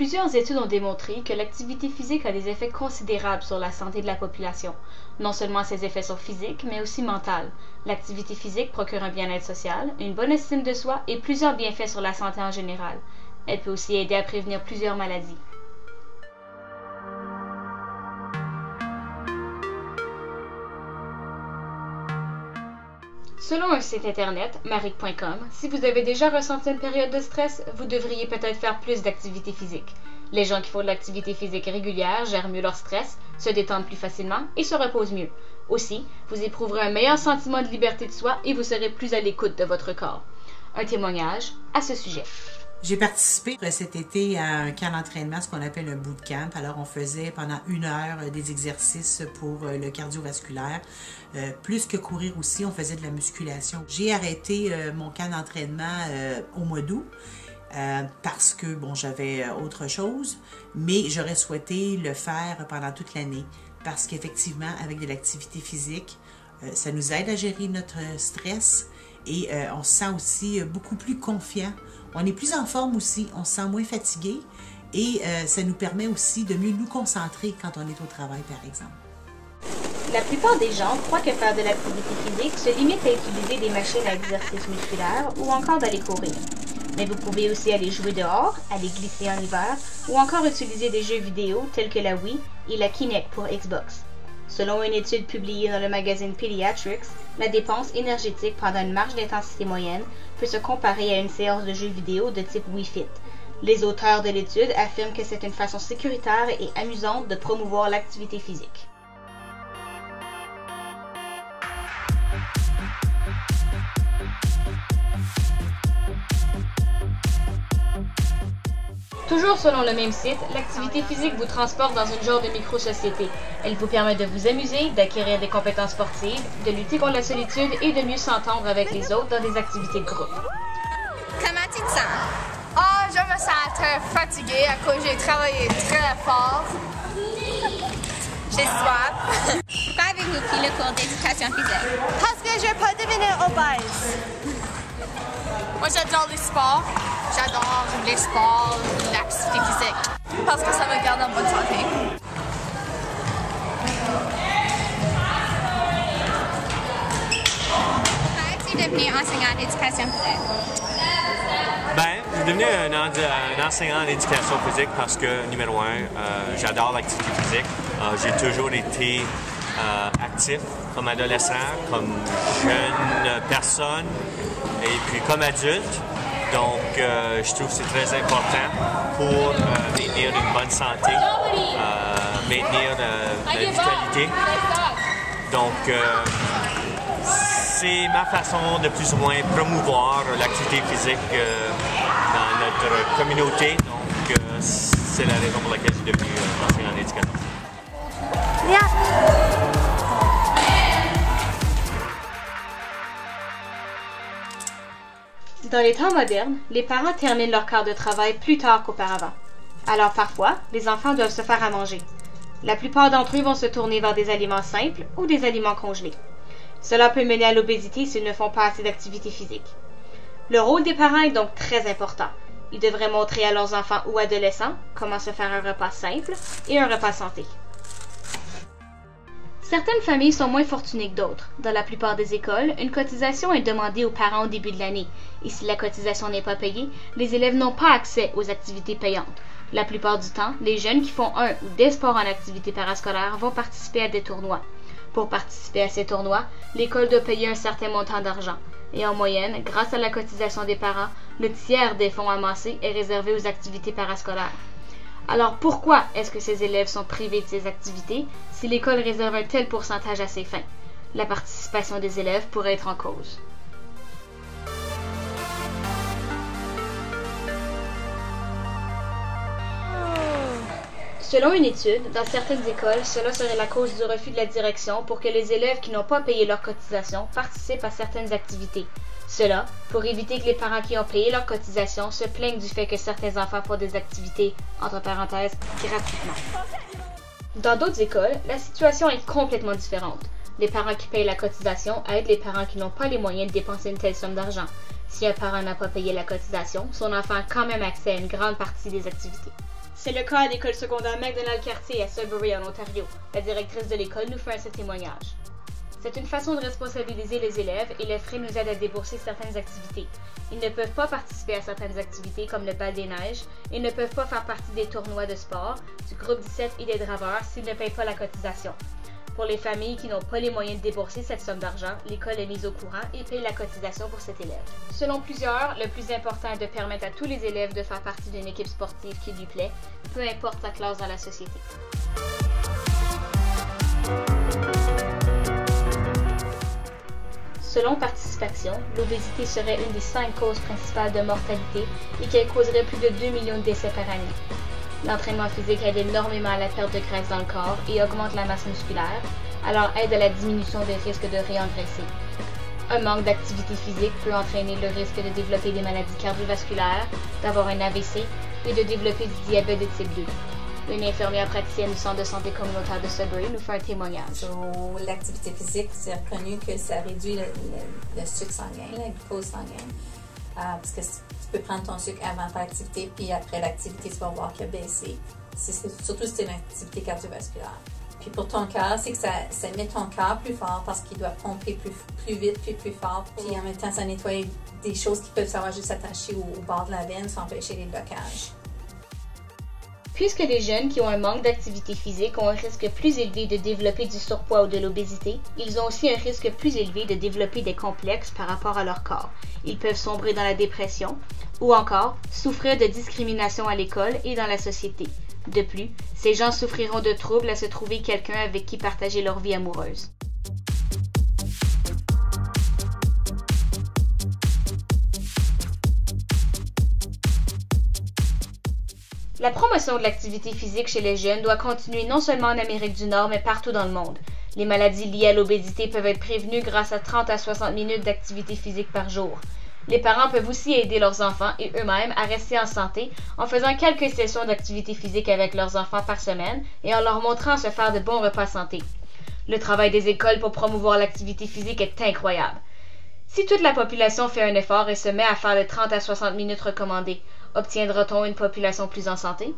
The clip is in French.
Plusieurs études ont démontré que l'activité physique a des effets considérables sur la santé de la population. Non seulement ses effets sont physiques, mais aussi mentaux. L'activité physique procure un bien-être social, une bonne estime de soi et plusieurs bienfaits sur la santé en général. Elle peut aussi aider à prévenir plusieurs maladies. Selon un site internet, maric.com, si vous avez déjà ressenti une période de stress, vous devriez peut-être faire plus d'activité physique. Les gens qui font de l'activité physique régulière gèrent mieux leur stress, se détendent plus facilement et se reposent mieux. Aussi, vous éprouverez un meilleur sentiment de liberté de soi et vous serez plus à l'écoute de votre corps. Un témoignage à ce sujet. J'ai participé cet été à un camp d'entraînement, ce qu'on appelle un bootcamp. Alors, on faisait pendant 1 heure des exercices pour le cardiovasculaire. Plus que courir aussi, on faisait de la musculation. J'ai arrêté mon camp d'entraînement au mois d'août parce que, bon, j'avais autre chose, mais j'aurais souhaité le faire pendant toute l'année parce qu'effectivement, avec de l'activité physique, ça nous aide à gérer notre stress et on se sent aussi beaucoup plus confiant. On est plus en forme aussi, on se sent moins fatigué et ça nous permet aussi de mieux nous concentrer quand on est au travail, par exemple. La plupart des gens croient que faire de l'activité physique se limite à utiliser des machines à exercice musculaire ou encore d'aller courir. Mais vous pouvez aussi aller jouer dehors, aller glisser en hiver ou encore utiliser des jeux vidéo tels que la Wii et la Kinect pour Xbox. Selon une étude publiée dans le magazine Pediatrics, la dépense énergétique pendant une marche d'intensité moyenne peut se comparer à une séance de jeux vidéo de type Wii Fit. Les auteurs de l'étude affirment que c'est une façon sécuritaire et amusante de promouvoir l'activité physique. Toujours selon le même site, l'activité physique vous transporte dans une genre de micro-société. Elle vous permet de vous amuser, d'acquérir des compétences sportives, de lutter contre la solitude et de mieux s'entendre avec les autres dans des activités de groupe. Comment tu te sens? Je me sens très fatiguée à cause j'ai travaillé très fort. J'ai soif. Pourquoi avez-vous pris le cours d'éducation physique? Parce que je veux pas devenir obèse. Moi, j'adore les sports. J'adore les sports, l'activité physique. Parce que ça me garde en bonne santé. Comment es-tu devenu enseignant d'éducation physique? Je suis devenu un enseignant d'éducation physique parce que, numéro un, j'adore l'activité physique. J'ai toujours été actif comme adolescent, comme jeune personne et puis comme adulte. Donc, je trouve que c'est très important pour maintenir une bonne santé, maintenir la vitalité. Donc, c'est ma façon de plus ou moins promouvoir l'activité physique dans notre communauté. Donc, c'est la raison pour laquelle je suis devenu enseignant d'éducation. Dans les temps modernes, les parents terminent leur quart de travail plus tard qu'auparavant. Alors parfois, les enfants doivent se faire à manger. La plupart d'entre eux vont se tourner vers des aliments simples ou des aliments congelés. Cela peut mener à l'obésité s'ils ne font pas assez d'activité physique. Le rôle des parents est donc très important. Ils devraient montrer à leurs enfants ou adolescents comment se faire un repas simple et un repas santé. Certaines familles sont moins fortunées que d'autres. Dans la plupart des écoles, une cotisation est demandée aux parents au début de l'année. Et si la cotisation n'est pas payée, les élèves n'ont pas accès aux activités payantes. La plupart du temps, les jeunes qui font un ou des sports en activité parascolaire vont participer à des tournois. Pour participer à ces tournois, l'école doit payer un certain montant d'argent. Et en moyenne, grâce à la cotisation des parents, le tiers des fonds amassés est réservé aux activités parascolaires. Alors pourquoi est-ce que ces élèves sont privés de ces activités si l'école réserve un tel pourcentage à ses fins? La participation des élèves pourrait être en cause. Selon une étude, dans certaines écoles, cela serait la cause du refus de la direction pour que les élèves qui n'ont pas payé leur cotisation participent à certaines activités. Cela pour éviter que les parents qui ont payé leur cotisation se plaignent du fait que certains enfants font des activités, entre parenthèses, gratuitement. Dans d'autres écoles, la situation est complètement différente. Les parents qui payent la cotisation aident les parents qui n'ont pas les moyens de dépenser une telle somme d'argent. Si un parent n'a pas payé la cotisation, son enfant a quand même accès à une grande partie des activités. C'est le cas à l'école secondaire McDonald Cartier à Sudbury, en Ontario. La directrice de l'école nous fait un témoignage. C'est une façon de responsabiliser les élèves et les frais nous aident à débourser certaines activités. Ils ne peuvent pas participer à certaines activités comme le bal des neiges et ne peuvent pas faire partie des tournois de sport, du groupe 17 et des draveurs s'ils ne payent pas la cotisation. Pour les familles qui n'ont pas les moyens de débourser cette somme d'argent, l'école est mise au courant et paye la cotisation pour cet élève. Selon plusieurs, le plus important est de permettre à tous les élèves de faire partie d'une équipe sportive qui lui plaît, peu importe sa classe dans la société. Selon Participation, l'obésité serait une des 5 causes principales de mortalité et qu'elle causerait plus de 2 millions de décès par année. L'entraînement physique aide énormément à la perte de graisse dans le corps et augmente la masse musculaire, alors aide à la diminution des risques de réengraisser. Un manque d'activité physique peut entraîner le risque de développer des maladies cardiovasculaires, d'avoir un AVC et de développer du diabète de type 2. Une infirmière praticienne du Centre de santé communautaire de Sudbury nous fait un témoignage. L'activité physique, c'est reconnu que ça réduit le sucre sanguin, la glucose sanguin. Parce que tu peux prendre ton sucre avant de faire l'activité, puis après l'activité, tu vas voir qu'il a baissé. Surtout si c'est une activité cardiovasculaire. Puis pour ton cœur, c'est que ça met ton cœur plus fort parce qu'il doit pomper plus vite, puis plus fort. Puis en même temps, ça nettoie des choses qui peuvent savoir juste s'attacher au bord de la veine sans empêcher les blocages. Puisque les jeunes qui ont un manque d'activité physique ont un risque plus élevé de développer du surpoids ou de l'obésité, ils ont aussi un risque plus élevé de développer des complexes par rapport à leur corps. Ils peuvent sombrer dans la dépression ou encore souffrir de discrimination à l'école et dans la société. De plus, ces gens souffriront de troubles à se trouver quelqu'un avec qui partager leur vie amoureuse. La promotion de l'activité physique chez les jeunes doit continuer non seulement en Amérique du Nord, mais partout dans le monde. Les maladies liées à l'obésité peuvent être prévenues grâce à 30 à 60 minutes d'activité physique par jour. Les parents peuvent aussi aider leurs enfants et eux-mêmes à rester en santé en faisant quelques sessions d'activité physique avec leurs enfants par semaine et en leur montrant à se faire de bons repas santé. Le travail des écoles pour promouvoir l'activité physique est incroyable. Si toute la population fait un effort et se met à faire les 30 à 60 minutes recommandées, obtiendra-t-on une population plus en santé?